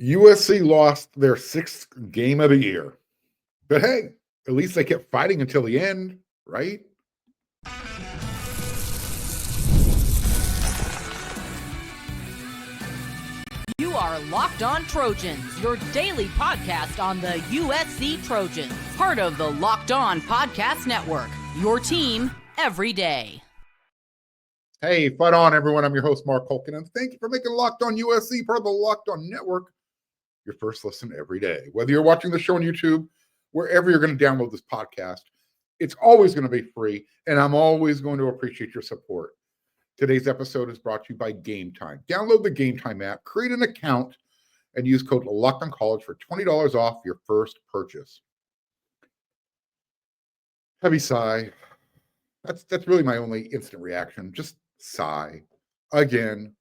USC lost their 6th game of the year. But hey, at least they kept fighting until the end, right? You are Locked On Trojans, your daily podcast on the USC Trojans. Part of the Locked On Podcast Network, your team every day. Hey, fight on, everyone. I'm your host, Mark Holkin, and thank you for making Locked On USC part of the Locked On Network your first listen every day. Whether you're watching the show on YouTube, wherever you're going to download this podcast, it's always going to be free, and I'm always going to appreciate your support. Today's episode is brought to you by Gametime. Download the Gametime app, create an account, and use code LOCKEDONCollege for $20 off your first purchase. Heavy sigh. That's really my only instant reaction. Just sigh. Again,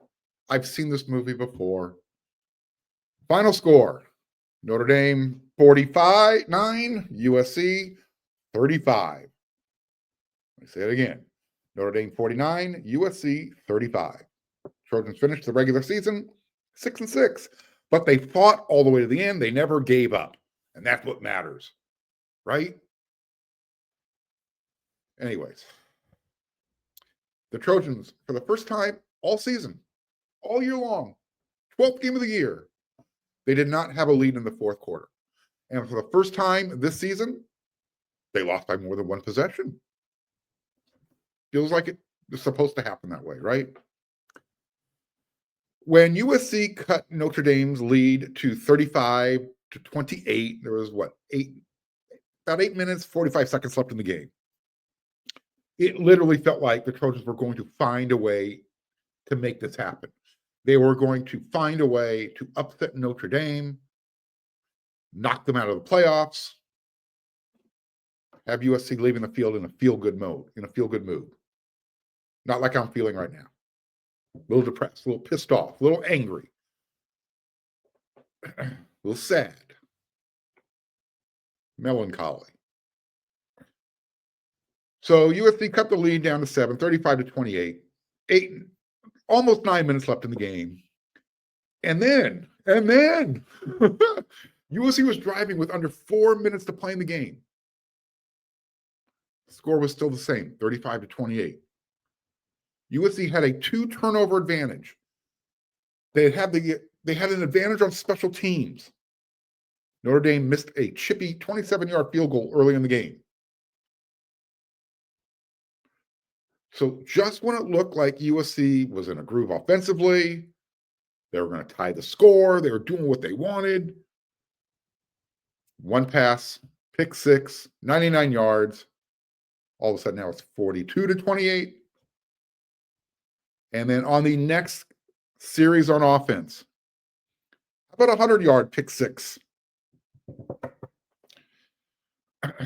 I've seen this movie before. Final score, Notre Dame 45-9, USC 35. Let me say it again. Notre Dame 49, USC 35. Trojans finished the regular season 6-6, but they fought all the way to the end. They never gave up, and that's what matters, right? Anyways, the Trojans, for the first time all season, all year long, 12th game of the year, they did not have a lead in the fourth quarter. And for the first time this season, they lost by more than one possession. Feels like it's supposed to happen that way, right? When USC cut Notre Dame's lead to 35-28, there was about 8 minutes, 45 seconds left in the game. It literally felt like the Trojans were going to find a way to make this happen. They were going to find a way to upset Notre Dame, knock them out of the playoffs, have USC leaving the field in a feel-good mood. Not like I'm feeling right now. A little depressed, a little pissed off, a little angry, a little sad, melancholy. So USC cut the lead down to 7, 35-28. Almost 9 minutes left in the game. And then USC was driving with under 4 minutes to play in the game. The score was still the same, 35-28. USC had a 2-turnover advantage. They had an advantage on special teams. Notre Dame missed a chippy 27-yard field goal early in the game. So just when it looked like USC was in a groove offensively, they were going to tie the score, they were doing what they wanted. One pass, pick six, 99 yards. All of a sudden now it's 42-28. And then on the next series on offense, about 100-yard pick six.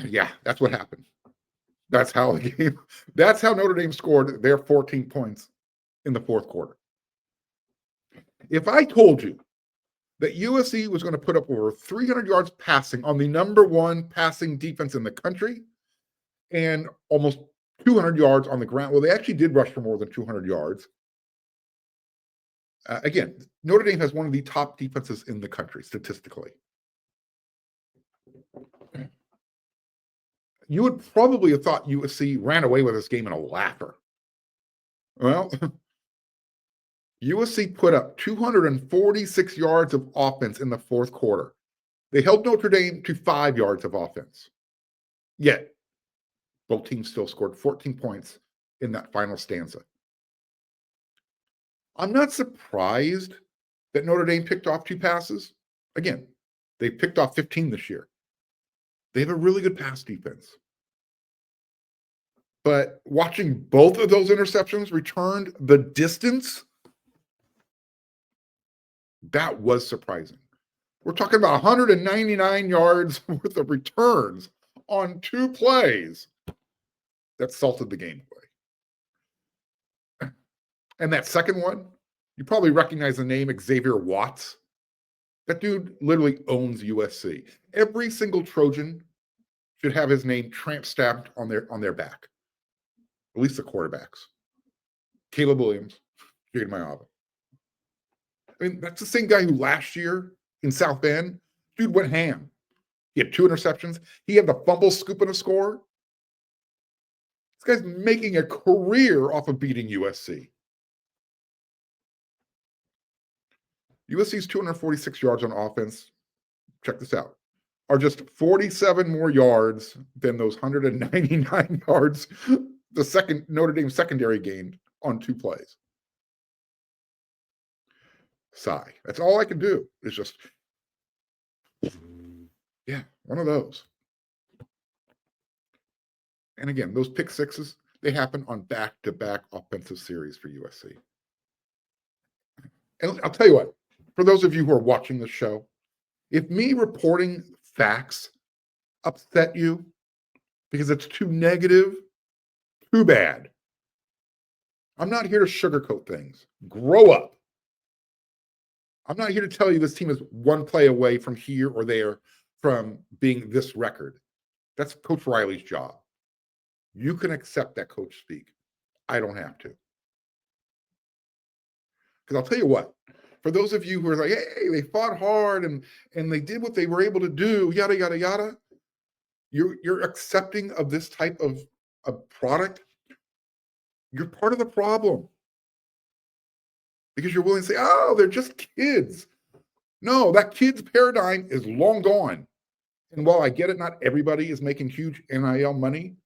Yeah, that's what happened. That's how Notre Dame scored their 14 points in the fourth quarter. If I told you that USC was going to put up over 300 yards passing on the number one passing defense in the country and almost 200 yards on the ground, well, they actually did rush for more than 200 yards. Again, Notre Dame has one of the top defenses in the country statistically. You would probably have thought USC ran away with this game in a laugher. Well, USC put up 246 yards of offense in the fourth quarter. They held Notre Dame to 5 yards of offense. Yet, both teams still scored 14 points in that final stanza. I'm not surprised that Notre Dame picked off 2 passes. Again, they picked off 15 this year. They have a really good pass defense. But watching both of those interceptions returned the distance, that was surprising. We're talking about 199 yards worth of returns on 2 plays that salted the game away. And that second one, you probably recognize the name Xavier Watts. That dude literally owns USC. Every single Trojan should have his name tramp stamped on their back. At least the quarterbacks. Caleb Williams, Jaden Mayava. I mean, that's the same guy who last year in South Bend, dude went ham. He had 2 interceptions. He had the fumble, scoop, and a score. This guy's making a career off of beating USC. USC's 246 yards on offense, check this out, are just 47 more yards than those 199 yards the second Notre Dame secondary gained on 2 plays. Sigh. That's all I can do is just, yeah, one of those. And again, those pick sixes, they happen on back-to-back offensive series for USC. And I'll tell you what, for those of you who are watching the show, if me reporting facts upset you because it's too negative, too bad. I'm not here to sugarcoat things. Grow up. I'm not here to tell you this team is one play away from here or there from being this record. That's Coach Riley's job. You can accept that coach speak. I don't have to. Because I'll tell you what, for those of you who are like, hey, they fought hard and they did what they were able to do, yada, yada, yada, you're accepting of this type of a product. You're part of the problem. Because you're willing to say, oh, they're just kids. No, that kid's paradigm is long gone. And while I get it, not everybody is making huge NIL money.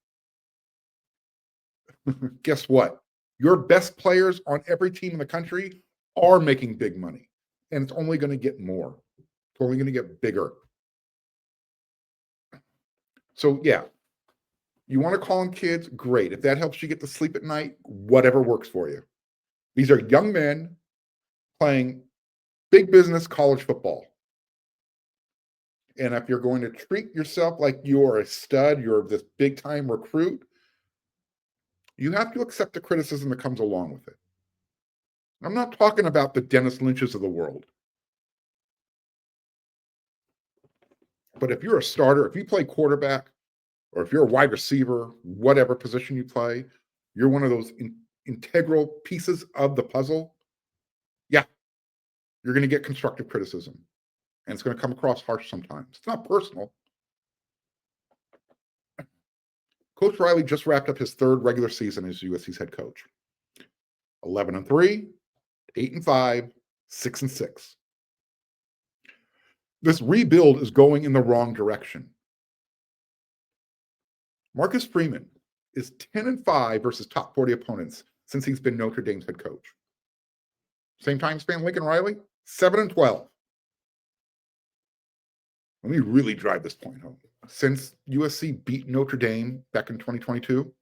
Guess what? Your best players on every team in the country are making big money. And it's only going to get more. It's only going to get bigger. So, yeah, you want to call them kids? Great. If that helps you get to sleep at night, whatever works for you. These are young men playing big business college football. And if you're going to treat yourself like you're a stud, you're this big-time recruit, you have to accept the criticism that comes along with it. I'm not talking about the Dennis Lynches of the world. But if you're a starter, if you play quarterback, or if you're a wide receiver, whatever position you play, you're one of those integral pieces of the puzzle, yeah, you're going to get constructive criticism. And it's going to come across harsh sometimes. It's not personal. Coach Riley just wrapped up his 3rd regular season as USC's head coach. 11-3, 8-5, 6-6. This rebuild is going in the wrong direction. Marcus Freeman is 10-5 versus top 40 opponents since he's been Notre Dame's head coach. Same time span, Lincoln Riley, 7-12. Let me really drive this point home. Since USC beat Notre Dame back in 2022,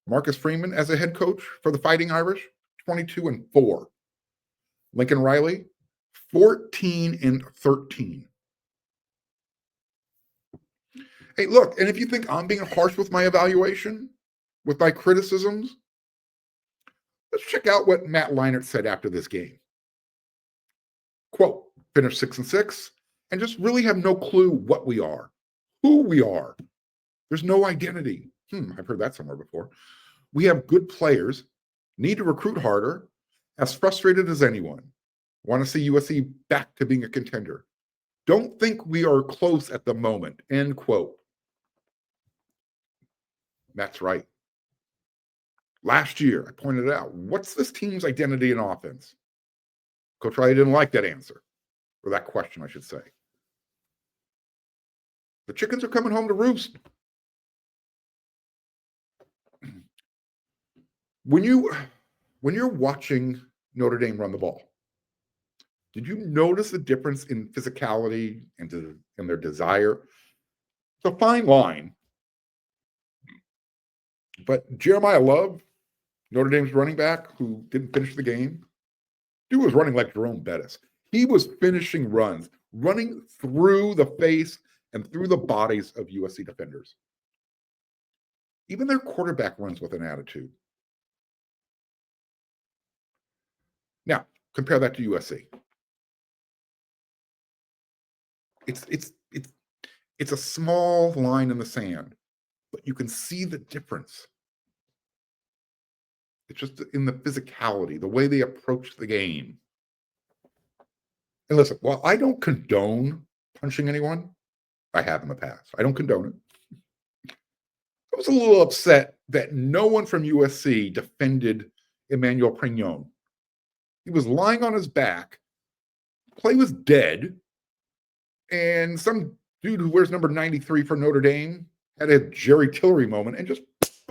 Marcus Freeman as a head coach for the Fighting Irish, 22-4. Lincoln Riley, 14-13. Hey, look, and if you think I'm being harsh with my evaluation, with my criticisms, let's check out what Matt Leinart said after this game. Quote, finish 6-6 and just really have no clue what we are, who we are. There's no identity. I've heard that somewhere before. We have good players, need to recruit harder, as frustrated as anyone. Want to see USC back to being a contender. Don't think we are close at the moment, end quote. That's right. Last year, I pointed out, what's this team's identity in offense? Coach Riley didn't like that answer, or that question, I should say. The chickens are coming home to roost. When you're watching Notre Dame run the ball, did you notice the difference in physicality and their desire? It's a fine line. But Jeremiah Love, Notre Dame's running back who didn't finish the game, dude was running like Jerome Bettis. He was finishing runs, running through the face and through the bodies of USC defenders. Even their quarterback runs with an attitude. Now, compare that to USC. It's a small line in the sand, but you can see the difference. It's just in the physicality, the way they approach the game. And listen, while I don't condone punching anyone, I have in the past. I don't condone it. I was a little upset that no one from USC defended Emmanuel Prignon. He was lying on his back, play was dead, and some dude who wears number 93 for Notre Dame had a Jerry Tillery moment and just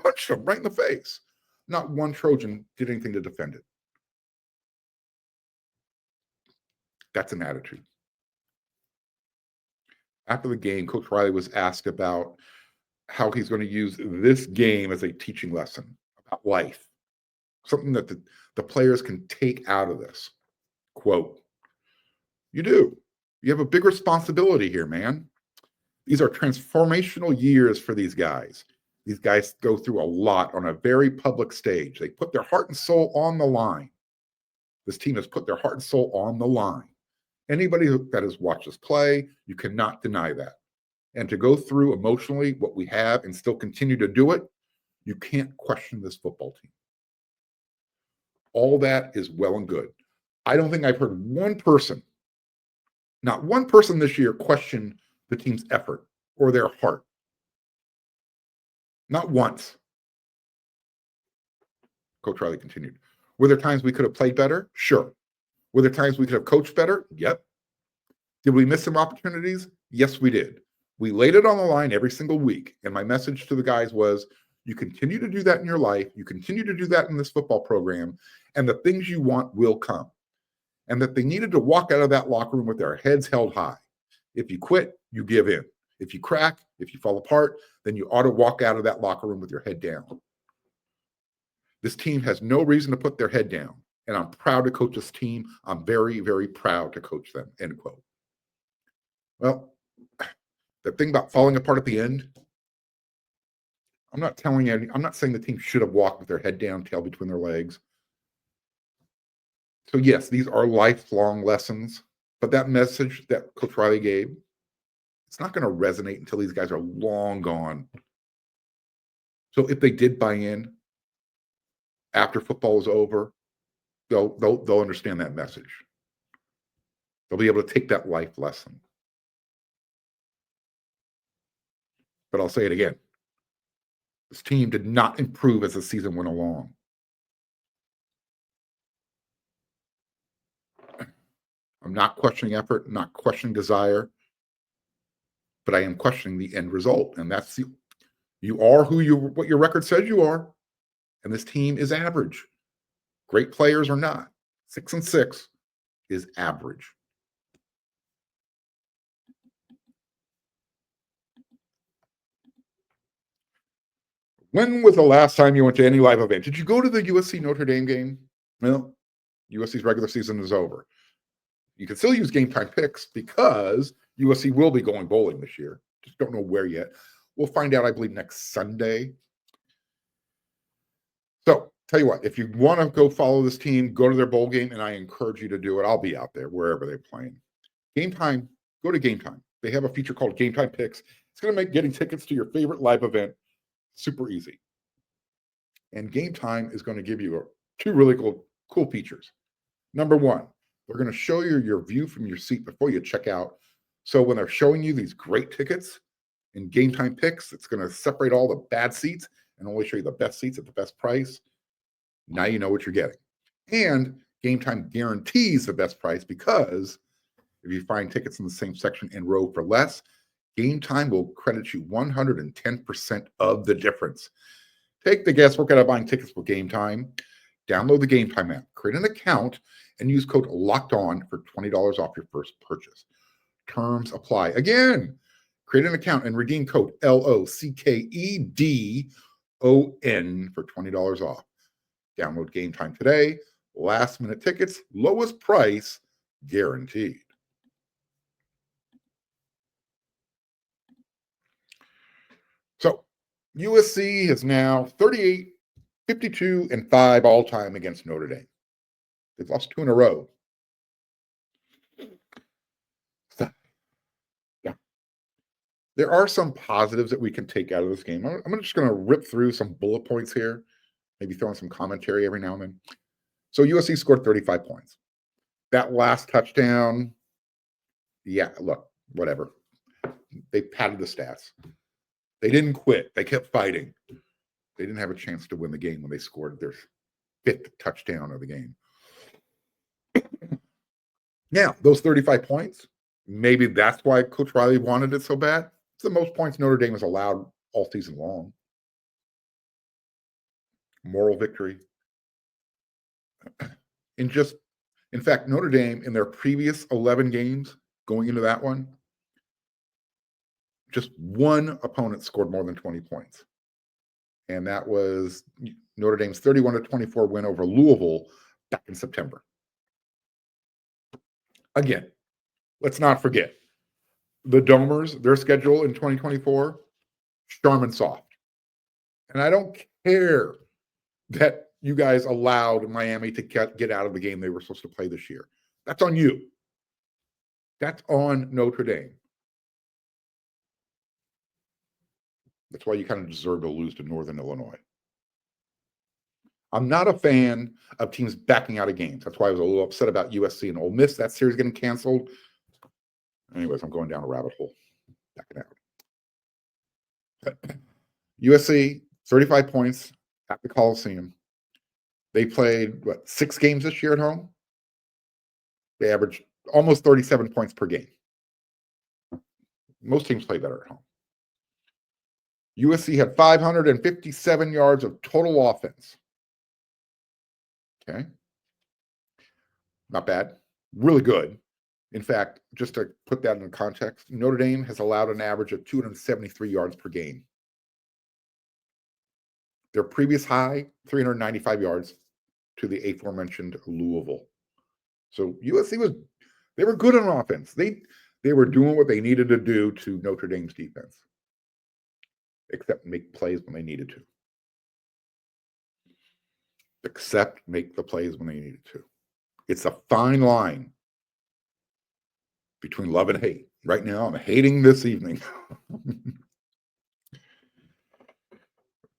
punched him right in the face. Not one Trojan did anything to defend it. That's an attitude. After the game, Coach Riley was asked about how he's going to use this game as a teaching lesson about life, something that the players can take out of this. Quote, "You do. You have a big responsibility here, man. These are transformational years for these guys. These guys go through a lot on a very public stage. They put their heart and soul on the line. This team has put their heart and soul on the line. Anybody that has watched us play, you cannot deny that. And to go through emotionally what we have and still continue to do it, you can't question this football team." All that is well and good. I don't think I've heard one person, not one person this year, question the team's effort or their heart. Not once. Coach Riley continued. Were there times we could have played better? Sure. Were there times we could have coached better? Yep. Did we miss some opportunities? Yes, we did. We laid it on the line every single week. And my message to the guys was, you continue to do that in your life. You continue to do that in this football program. And the things you want will come. And that they needed to walk out of that locker room with their heads held high. If you quit, you give in. If you crack, if you fall apart, then you ought to walk out of that locker room with your head down. This team has no reason to put their head down. And I'm proud to coach this team. I'm very, very proud to coach them, end quote. Well, the thing about falling apart at the end, I'm not saying the team should have walked with their head down, tail between their legs. So yes, these are lifelong lessons, but that message that Coach Riley gave, it's not going to resonate until these guys are long gone. So if they did buy in after football is over, they'll understand that message. They'll be able to take that life lesson. But I'll say it again. This team did not improve as the season went along. I'm not questioning effort, not questioning desire, but I am questioning the end result. And that's you are what your record says you are. And this team is average. Great players or not. 6-6 is average. When was the last time you went to any live event? Did you go to the USC Notre Dame game? Well, USC's regular season is over. You can still use Gametime picks because USC will be going bowling this year. Just don't know where yet. We'll find out, I believe, next Sunday. So, tell you what, if you want to go follow this team, go to their bowl game, and I encourage you to do it. I'll be out there wherever they're playing. Gametime, go to Gametime. They have a feature called Gametime Picks. It's going to make getting tickets to your favorite live event super easy. And Gametime is going to give you two really cool features. Number one, they're going to show you your view from your seat before you check out. So when they're showing you these great tickets in Gametime Picks, it's going to separate all the bad seats and only show you the best seats at the best price. Now you know what you're getting. And Gametime guarantees the best price because if you find tickets in the same section and row for less, Gametime will credit you 110% of the difference. Take the guesswork out of buying tickets with Gametime. Download the Gametime app, create an account, and use code LOCKEDON for $20 off your first purchase. Terms apply. Again, create an account and redeem code LOCKEDON for $20 off. Download Gametime today. Last minute tickets, lowest price guaranteed. So USC is now 38, 52, and 5 all time against Notre Dame. They've lost 2 in a row. So, yeah. There are some positives that we can take out of this game. I'm just going to rip through some bullet points here, maybe throw in some commentary every now and then. So USC scored 35 points. That last touchdown, Yeah, look, whatever. They padded the stats. They didn't quit. They kept fighting. They didn't have a chance to win the game when they scored their 5th touchdown of the game. Now, those 35 points, maybe that's why Coach Riley wanted it so bad. It's the most points Notre Dame has allowed all season long. Moral victory. In fact, Notre Dame, in their previous 11 games going into that one, just one opponent scored more than 20 points. And that was Notre Dame's 31-24 win over Louisville back in September. Again, let's not forget, the Domers, their schedule in 2024, Charmin soft. And I don't care that you guys allowed Miami to get out of the game they were supposed to play this year. That's on you. That's on Notre Dame. That's why you kind of deserve to lose to Northern Illinois. I'm not a fan of teams backing out of games. That's why I was a little upset about USC and Ole Miss. That series getting canceled. Anyways, I'm going down a rabbit hole. Backing out. USC, 35 points at the Coliseum. They played, 6 games this year at home? They averaged almost 37 points per game. Most teams play better at home. USC had 557 yards of total offense. Okay. Not bad. Really good. In fact, just to put that in context, Notre Dame has allowed an average of 273 yards per game. Their previous high, 395 yards to the aforementioned Louisville. So USC they were good on offense. They were doing what they needed to do to Notre Dame's defense, except make plays when they needed to. Except make the plays when they needed to. It's a fine line between love and hate. Right now, I'm hating this evening.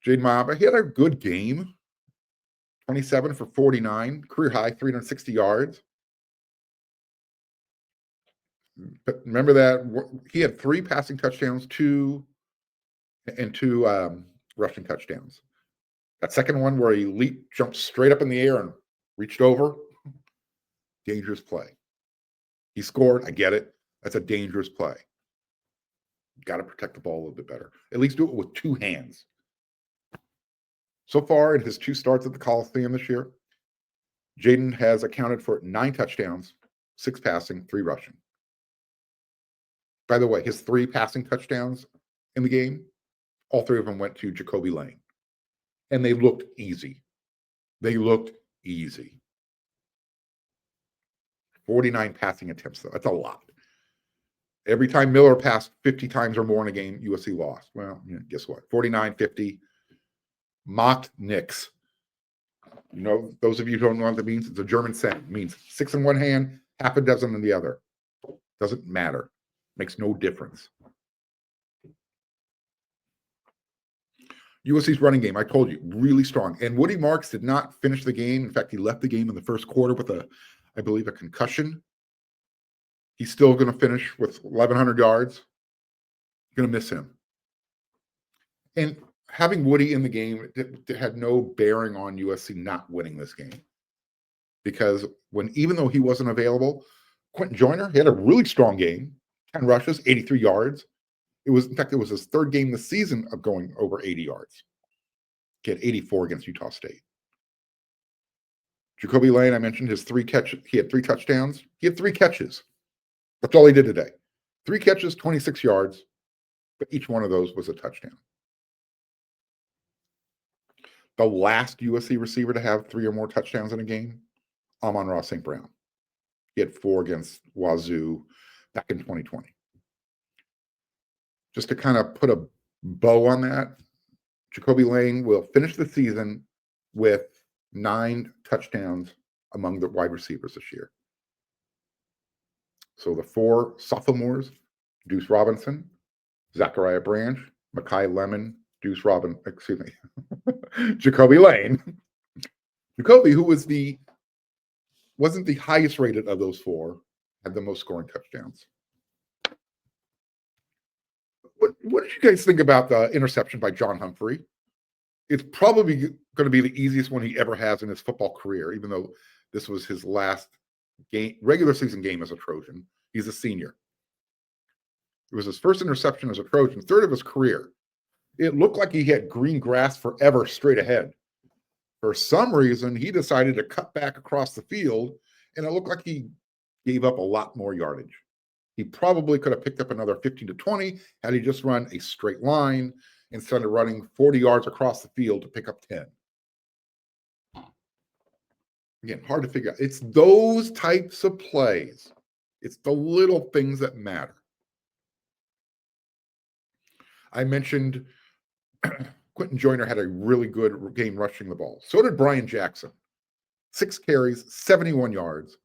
Jaden Maaba, he had a good game. 27 for 49, career high, 360 yards. But remember that he had 3 passing touchdowns, 2 rushing touchdowns. That second one where he jumped straight up in the air and reached over, dangerous play. He scored. I get it. That's a dangerous play. Got to protect the ball a little bit better. At least do it with 2 hands. So far in his 2 starts at the Coliseum this year, Jaden has accounted for 9 touchdowns, 6 passing, 3 rushing. By the way, his 3 passing touchdowns in the game, all 3 of them went to Jacoby Lane. And they looked easy. 49 passing attempts, though. That's a lot. Every time Miller passed 50 times or more in a game, USC lost. Well, guess what? 49, 50. Mocked Knicks. Those of you who don't know what that means, it's a German saying. It means 6 in one hand, half a dozen in the other. Doesn't matter. Makes no difference. USC's running game, I told you, really strong. And Woody Marks did not finish the game. In fact, he left the game in the first quarter with I believe, a concussion. He's still going to finish with 1,100 yards. Going to miss him. And having Woody in the game it had no bearing on USC not winning this game. Because even though he wasn't available, Quentin Joyner, he had a really strong game. 10 rushes, 83 yards. It was his 3rd game this season of going over 80 yards. He had 84 against Utah State. Jacoby Lane, I mentioned his 3 catches. He had 3 touchdowns. He had 3 catches. That's all he did today. 3 catches, 26 yards, but each one of those was a touchdown. The last USC receiver to have 3 or more touchdowns in a game, Amon-Ra St. Brown. He had 4 against Wazoo back in 2020. Just to kind of put a bow on that, Jacoby Lane will finish the season with 9 touchdowns among the wide receivers this year. So the 4 sophomores, Deuce Robinson, Zachariah Branch, Mekhi Lemon, Jacoby Lane. Jacoby, who wasn't the highest rated of those 4, had the most scoring touchdowns. What did you guys think about the interception by John Humphrey? It's probably going to be the easiest one he ever has in his football career, even though this was his last regular season game as a Trojan. He's a senior. It was his first interception as a Trojan, third of his career. It looked like he had green grass forever straight ahead. For some reason, he decided to cut back across the field, and it looked like he gave up a lot more yardage. He probably could have picked up another 15 to 20 had he just run a straight line instead of running 40 yards across the field to pick up 10. Again, hard to figure out. It's those types of plays. It's the little things that matter. I mentioned Quentin Joyner had a really good game rushing the ball. So did Brian Jackson. 6 carries, 71 yards.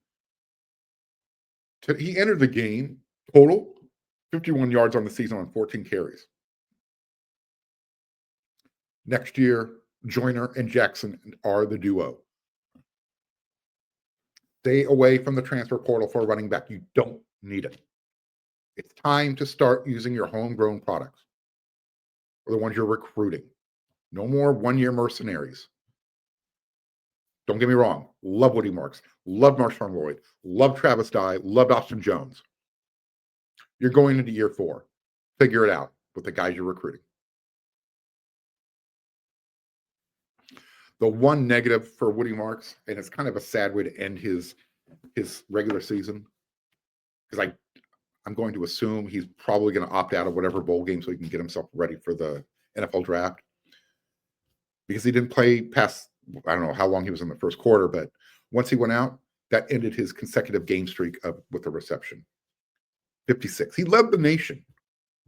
He entered the game total 51 yards on the season on 14 carries. Next year, Joyner and Jackson are the duo. Stay away from the transfer portal for a running back. You don't need it. It's time to start using your homegrown products, or the ones you're recruiting. No more one-year mercenaries. Don't get me wrong. Love Woody Marks. Love Marshawn Lloyd. Love Travis Dye. Loved Austin Jones. You're going into year 4. Figure it out with the guys you're recruiting. The one negative for Woody Marks, and it's kind of a sad way to end his regular season, because I'm going to assume he's probably going to opt out of whatever bowl game so he can get himself ready for the NFL draft, because he didn't play past, I don't know how long he was in the first quarter, but once he went out, that ended his consecutive game streak with a reception. 56. He led the nation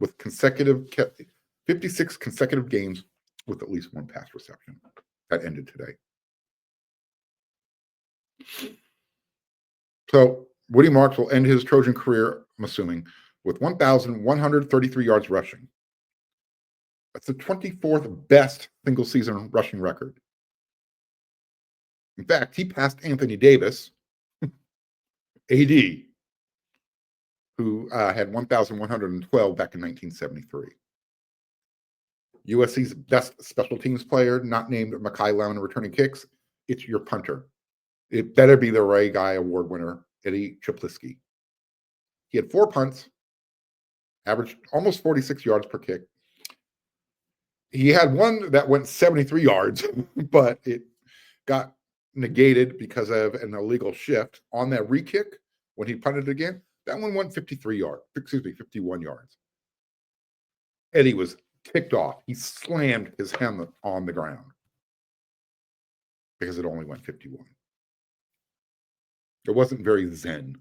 with 56 consecutive games with at least one pass reception. That ended today. So Woody Marks will end his Trojan career, I'm assuming, with 1,133 yards rushing. That's the 24th best single season rushing record. In fact, he passed Anthony Davis, AD, who had 1,112 back in 1973. USC's best special teams player, not named Mekhi Lemon returning kicks, it's your punter. It better be the Ray Guy Award winner, Eddie Chapliski. He had 4 punts, averaged almost 46 yards per kick. He had one that went 73 yards, but it got negated because of an illegal shift on that re-kick. When he punted again, that one went 51 yards. Eddie was kicked off. He slammed his helmet on the ground because it only went 51. It wasn't very zen.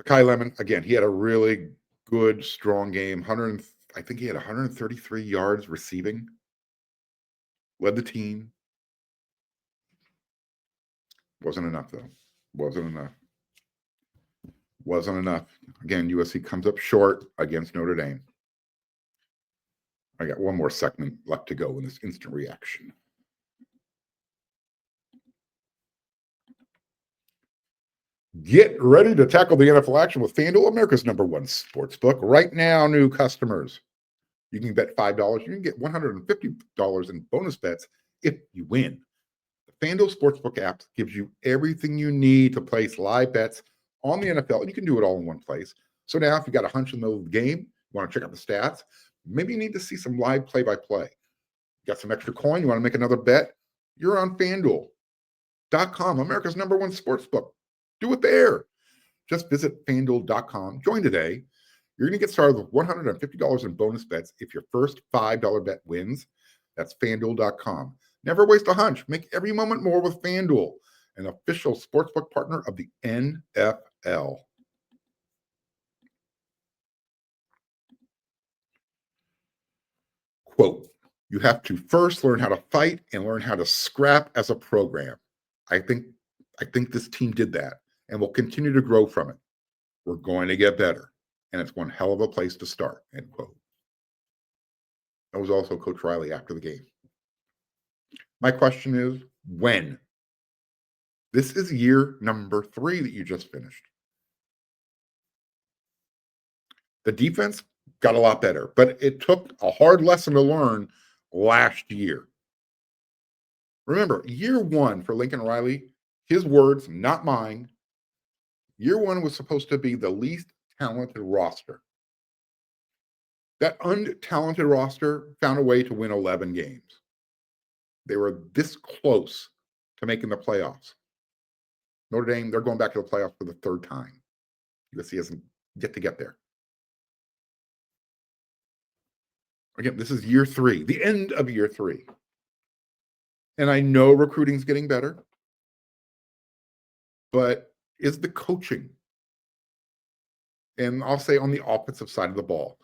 Mekhi Lemon, again, he had a really good, strong game. I think he had 133 yards receiving. Led the team. Wasn't enough, though. Wasn't enough. Again, USC comes up short against Notre Dame. I got one more segment left to go in this instant reaction. Get ready to tackle the NFL action with FanDuel, America's #1 sportsbook. Right now, new customers, you can bet $5. You can get $150 in bonus bets if you win. The FanDuel Sportsbook app gives you everything you need to place live bets on the NFL, and you can do it all in one place. So now if you got a hunch in the middle of the game, you want to check out the stats, maybe you need to see some live play-by-play. Got some extra coin, you want to make another bet? You're on FanDuel.com, America's #1 sportsbook. Do it there. Just visit FanDuel.com. Join today. You're going to get started with $150 in bonus bets if your first $5 bet wins. That's FanDuel.com. Never waste a hunch. Make every moment more with FanDuel, an official sportsbook partner of the NFL. Quote, you have to first learn how to fight and learn how to scrap as a program. I think this team did that and will continue to grow from it. We're going to get better, and it's one hell of a place to start, end quote. That was also Coach Riley after the game. My question is, when? This is year number 3 that you just finished. The defense got a lot better, but it took a hard lesson to learn last year. Remember, year one for Lincoln Riley, his words, not mine. Year one was supposed to be the least talented roster. That untalented roster found a way to win 11 games. They were this close to making the playoffs. Notre Dame, they're going back to the playoffs for the third time. USC hasn't yet to get there. Again, this is year three, the end of year three. And I know recruiting's getting better, but is the coaching, and I'll say on the offensive side of the ball,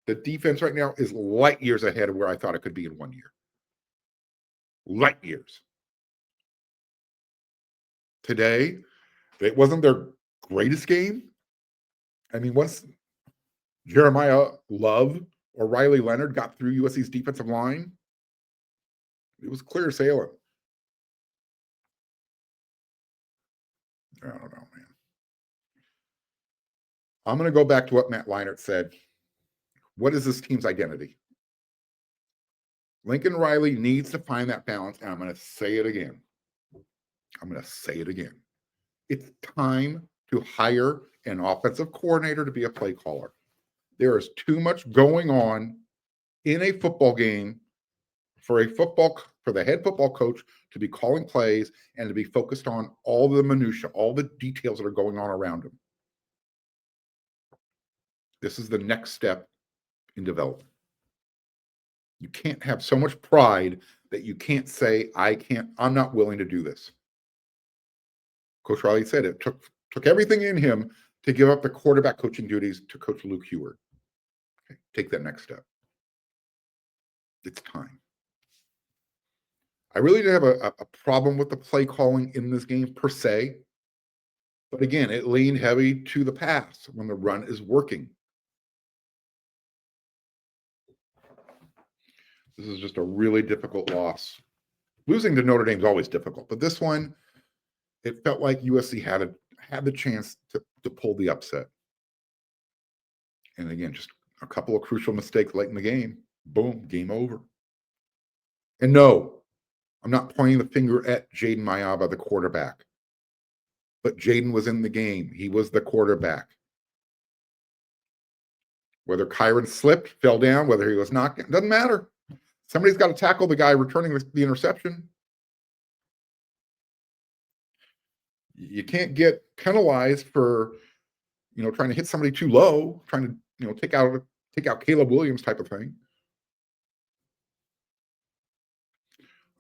the defense right now is light years ahead of where I thought it could be in 1 year. Light years. Today, it wasn't their greatest game. I mean, once Jeremiah Love or Riley Leonard got through USC's defensive line, it was clear sailing. I don't know, man. I'm going to go back to what Matt Leinart said. What is this team's identity? Lincoln Riley needs to find that balance, and I'm going to say it again. It's time to hire an offensive coordinator to be a play caller. There is too much going on in a football game for the head football coach to be calling plays and to be focused on all the minutia, all the details that are going on around him. This is the next step in development. You can't have so much pride that you can't say, I'm not willing to do this. Coach Riley said it took everything in him to give up the quarterback coaching duties to Coach Luke Heward. Okay, take that next step. It's time. I really didn't have a problem with the play calling in this game per se. But again, it leaned heavy to the pass when the run is working. This is just a really difficult loss. Losing to Notre Dame is always difficult, but this one, it felt like USC had the chance to pull the upset. And again, just a couple of crucial mistakes late in the game. Boom, game over. And no, I'm not pointing the finger at Jaden Mayaba, the quarterback. But Jaden was in the game. He was the quarterback. Whether Kyron slipped, fell down, whether he was knocked, doesn't matter. Somebody's got to tackle the guy returning the interception. You can't get penalized for, trying to hit somebody too low, trying to, take out Caleb Williams type of thing.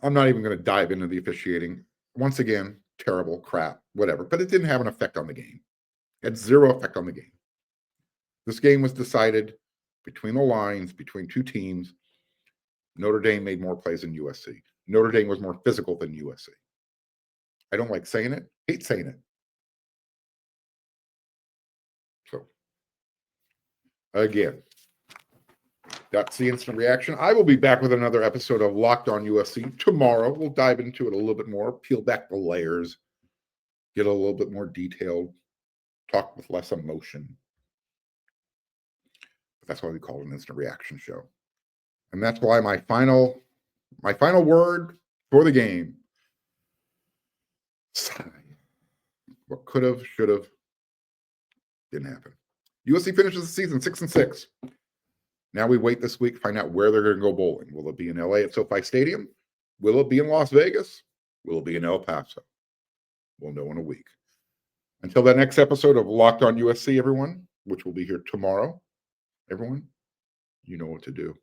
I'm not even going to dive into the officiating. Once again, terrible, crap, whatever. But it didn't have an effect on the game. It had zero effect on the game. This game was decided between the lines, between two teams. Notre Dame made more plays than USC. Notre Dame was more physical than USC. I don't like saying it, hate saying it. So, again, that's the instant reaction. I will be back with another episode of Locked On USC tomorrow. We'll dive into it a little bit more, peel back the layers, get a little bit more detailed, talk with less emotion. But that's why we call it an instant reaction show. And that's why my final word for the game, sigh. What could have, should have, didn't happen. USC finishes the season 6-6. Now we wait this week, find out where they're going to go bowling. Will it be in LA at SoFi Stadium? Will it be in Las Vegas? Will it be in El Paso? We'll know in a week. Until that next episode of Locked On USC, everyone, which will be here tomorrow, everyone, you know what to do.